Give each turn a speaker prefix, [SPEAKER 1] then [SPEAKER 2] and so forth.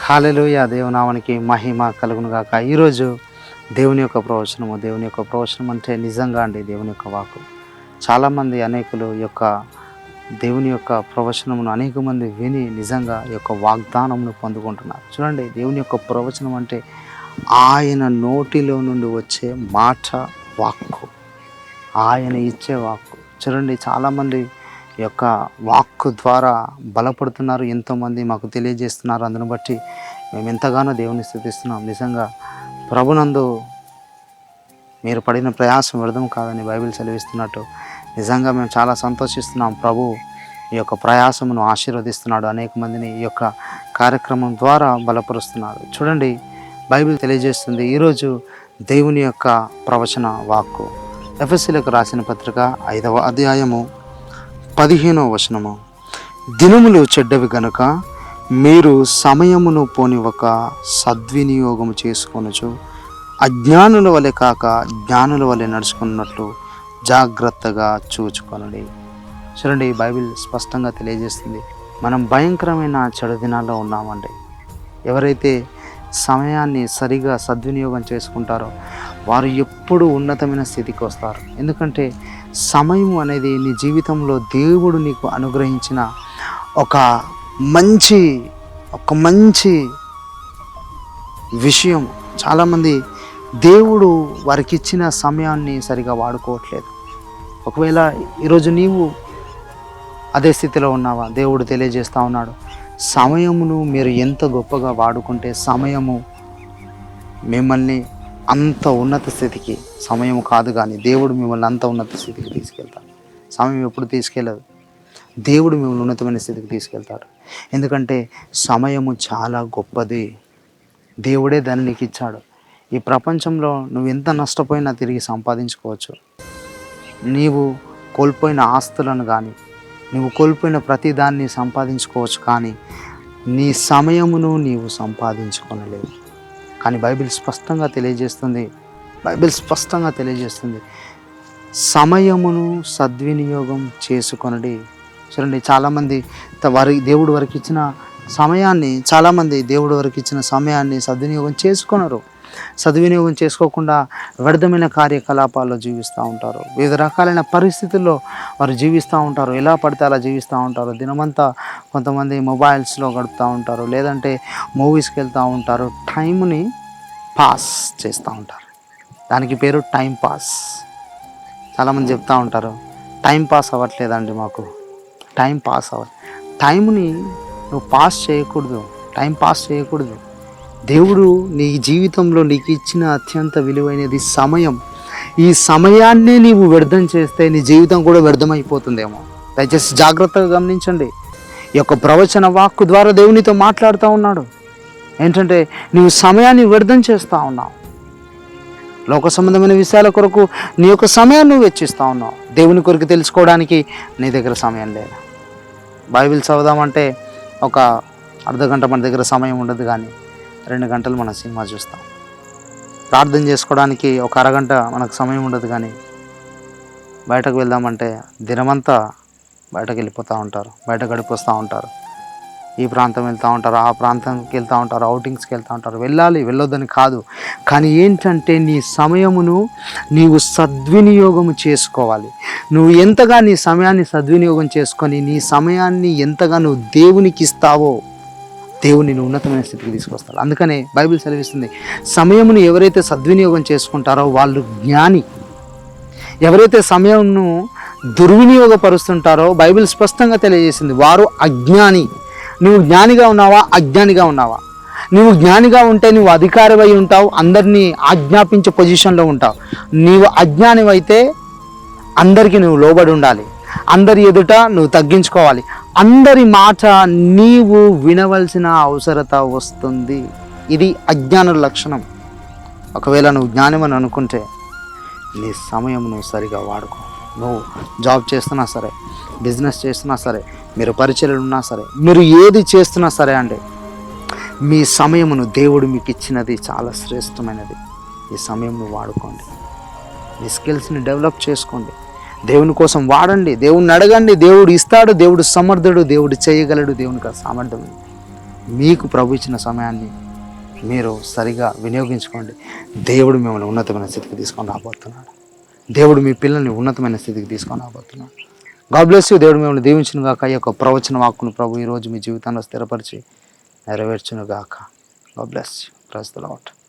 [SPEAKER 1] హల్లెలూయా. దేవునామానికి మహిమ కలుగును గాక. ఈరోజు దేవుని యొక్క ప్రవచనం అంటే నిజంగా అండి దేవుని యొక్క వాక్కు. చాలామంది అనేకులు దేవుని యొక్క ప్రవచనమును అనేక మంది విని నిజంగా ఈ యొక్క వాగ్దానమును పొందుకుంటున్నారు. చూడండి, దేవుని యొక్క ప్రవచనం అంటే ఆయన నోటిలో నుండి వచ్చే మాట, వాక్కు, ఆయన ఇచ్చే వాక్కు. చూడండి, చాలామంది ఈ యొక్క వాక్కు ద్వారా బలపడుతున్నారు. ఎంతోమంది మాకు తెలియజేస్తున్నారు. అందును బట్టి మేము ఎంతగానో దేవుని స్తుతిస్తున్నాం. నిజంగా ప్రభునందు మీరు పడిన ప్రయాసం వ్యర్థం కాదని బైబిల్ సెలవిస్తున్నట్టు నిజంగా మేము చాలా సంతోషిస్తున్నాం. ప్రభు ఈ యొక్క ప్రయాసమును ఆశీర్వదిస్తున్నాడు. అనేక మందిని ఈ యొక్క కార్యక్రమం ద్వారా బలపరుస్తున్నాడు. చూడండి, బైబిల్ తెలియజేస్తుంది ఈరోజు దేవుని యొక్క ప్రవచన వాక్కు. ఎఫెసీయులకు రాసిన పత్రిక 5వ అధ్యాయము 15వ వచనము. దినములు చెడ్డవి గనుక మీరు సమయమును పోనివ్వక సద్వినియోగము చేసుకొనుచు అజ్ఞానుల వలె కాక జ్ఞానుల వలె నడుచుకున్నట్లు జాగ్రత్తగా చూచుకొనండి. చూడండి, బైబిల్ స్పష్టంగా తెలియజేస్తుంది మనం భయంకరమైన చెడు దినాల్లో ఉన్నామండి. ఎవరైతే సమయాన్ని సరిగా సద్వినియోగం చేసుకుంటారో వారు ఎప్పుడు ఉన్నతమైన స్థితికి వస్తారు. ఎందుకంటే సమయం అనేది నీ జీవితంలో దేవుడు నీకు అనుగ్రహించిన ఒక మంచి విషయం. చాలామంది దేవుడు వారికి ఇచ్చిన సమయాన్ని సరిగా వాడుకోవట్లేదు. ఒకవేళ ఈరోజు నీవు అదే స్థితిలో ఉన్నావా? దేవుడు తెలియజేస్తూ ఉన్నాడు, సమయమును మీరు ఎంత గొప్పగా వాడుకుంటే సమయము మిమ్మల్ని అంత ఉన్నత స్థితికి, సమయం కాదు కానీ దేవుడు మిమ్మల్ని అంత ఉన్నత స్థితికి తీసుకెళ్తాడు. సమయం ఎప్పుడు తీసుకెళ్ళదు, దేవుడు మిమ్మల్ని ఉన్నతమైన స్థితికి తీసుకెళ్తాడు. ఎందుకంటే సమయము చాలా గొప్పది. దేవుడే దాన్ని నీకు ఇచ్చాడు. ఈ ప్రపంచంలో నువ్వు ఎంత నష్టపోయినా తిరిగి సంపాదించుకోవచ్చు. నీవు కోల్పోయిన ఆస్తులను కానీ నువ్వు కోల్పోయిన ప్రతి దాన్ని సంపాదించుకోవచ్చు, కానీ నీ సమయమును నీవు సంపాదించుకొనలేవు. కానీ బైబిల్ స్పష్టంగా తెలియజేస్తుంది సమయమును సద్వినియోగం చేసుకొనడి. చూడండి, చాలామంది దేవుడు వారికి ఇచ్చిన సమయాన్ని సద్వినియోగం చేసుకొనరు. సద్వినియోగం చేసుకోకుండా వ్యర్థమైన కార్యకలాపాల్లో జీవిస్తూ ఉంటారు. వివిధ రకాలైన పరిస్థితుల్లో వారు జీవిస్తూ ఉంటారు. ఎలా పడితే అలా జీవిస్తూ ఉంటారు. దినమంతా కొంతమంది మొబైల్స్లో గడుపుతూ ఉంటారు, లేదంటే మూవీస్కి వెళ్తూ ఉంటారు. టైంని పాస్ చేస్తూ ఉంటారు. దానికి పేరు టైం పాస్. చాలామంది చెప్తూ ఉంటారు, టైం పాస్ అవ్వట్లేదండి, మాకు టైం పాస్ అవ్వాలి. టైంని నువ్వు టైం పాస్ చేయకూడదు. దేవుడు నీ జీవితంలో నీకు ఇచ్చిన అత్యంత విలువైనది సమయం. ఈ సమయాన్నే నీవు వ్యర్థం చేస్తే నీ జీవితం కూడా వ్యర్థమైపోతుందేమో. దయచేసి జాగ్రత్తగా గమనించండి. ఈ యొక్క ప్రవచన వాక్కు ద్వారా దేవునితో మాట్లాడుతూ ఉన్నాడు. ఏంటంటే నీవు సమయాన్ని వ్యర్థం చేస్తూ ఉన్నావు. లోక సంబంధమైన విషయాల కొరకు నీ యొక్క సమయాన్ని నువ్వు వెచ్చిస్తూ ఉన్నావు. దేవుని కొరకు తెలుసుకోవడానికి నీ దగ్గర సమయం లేదు. బైబిల్ చదువుదామంటే ఒక అర్ధగంట మన దగ్గర సమయం ఉండదు, కానీ 2 గంటలు మనం సినిమా చూస్తాం. ప్రార్థన చేసుకోవడానికి ఒక అరగంట మనకు సమయం ఉండదు, కానీ బయటకు వెళ్దామంటే దినమంతా బయటకు వెళ్ళిపోతూ ఉంటారు, బయట గడిపొస్తూ ఉంటారు. ఈ ప్రాంతం వెళ్తూ ఉంటారు, ఆ ప్రాంతానికి వెళ్తూ ఉంటారు, అవుటింగ్స్కి వెళ్తూ ఉంటారు. వెళ్ళొద్దని కాదు, కానీ ఏంటంటే నీ సమయమును నీవు సద్వినియోగము చేసుకోవాలి. నువ్వు ఎంతగా నీ సమయాన్ని సద్వినియోగం చేసుకొని నీ సమయాన్ని ఎంతగా నువ్వు దేవునికి ఇస్తావో దేవుని ఉన్నతమైన స్థితికి తీసుకొస్తాడు. అందుకనే బైబిల్ సెలవిస్తుంది, సమయమును ఎవరైతే సద్వినియోగం చేసుకుంటారో వాళ్ళు జ్ఞాని. ఎవరైతే సమయంను దుర్వినియోగపరుస్తుంటారో బైబిల్ స్పష్టంగా తెలియజేసింది వారు అజ్ఞాని. నువ్వు జ్ఞానిగా ఉన్నావా, అజ్ఞానిగా ఉన్నావా? నువ్వు జ్ఞానిగా ఉంటే నువ్వు అధికారివై ఉంటావు, అందరినీ ఆజ్ఞాపించే పొజిషన్లో ఉంటావు. నీవు అజ్ఞానివైతే అందరికీ నువ్వు లోబడి ఉండాలి, అందరి ఎదుట నువ్వు తగ్గించుకోవాలి, అందరి మాట నీవు వినవలసిన అవసరత వస్తుంది. ఇది అజ్ఞానుల లక్షణం. ఒకవేళ నువ్వు జ్ఞానమని అనుకుంటే నీ సమయం నువ్వు సరిగా వాడుకో. నువ్వు జాబ్ చేస్తున్నా సరే, బిజినెస్ చేస్తున్నా సరే, మీరు పరిచర్యలు ఉన్నా సరే, మీరు ఏది చేస్తున్నా సరే అండి, మీ సమయమును దేవుడు మీకు ఇచ్చినది చాలా శ్రేష్టమైనది. ఈ సమయం నువ్వు వాడుకోండి. మీ స్కిల్స్ని డెవలప్ చేసుకోండి. దేవుని కోసం వాడండి. దేవుణ్ణి అడగండి. దేవుడు ఇస్తాడు. దేవుడు సమర్థుడు. దేవుడు చేయగలడు. దేవునికి ఆ సామర్థ్యం ఉంది. మీకు ప్రభు ఇచ్చిన సమయాన్ని మీరు సరిగా వినియోగించుకోండి. దేవుడు మిమ్మల్ని ఉన్నతమైన స్థితికి తీసుకొని రాబోతున్నాడు. దేవుడు మీ పిల్లల్ని ఉన్నతమైన స్థితికి తీసుకొని రాబోతున్నాడు. God bless you. దేవుడు మిమ్మల్ని దీవించును గాక. ఈ యొక్క ప్రవచన వాక్కును ప్రభు ఈరోజు మీ జీవితంలో స్థిరపరిచి నెరవేర్చును గాక. God bless you. Praise the lord.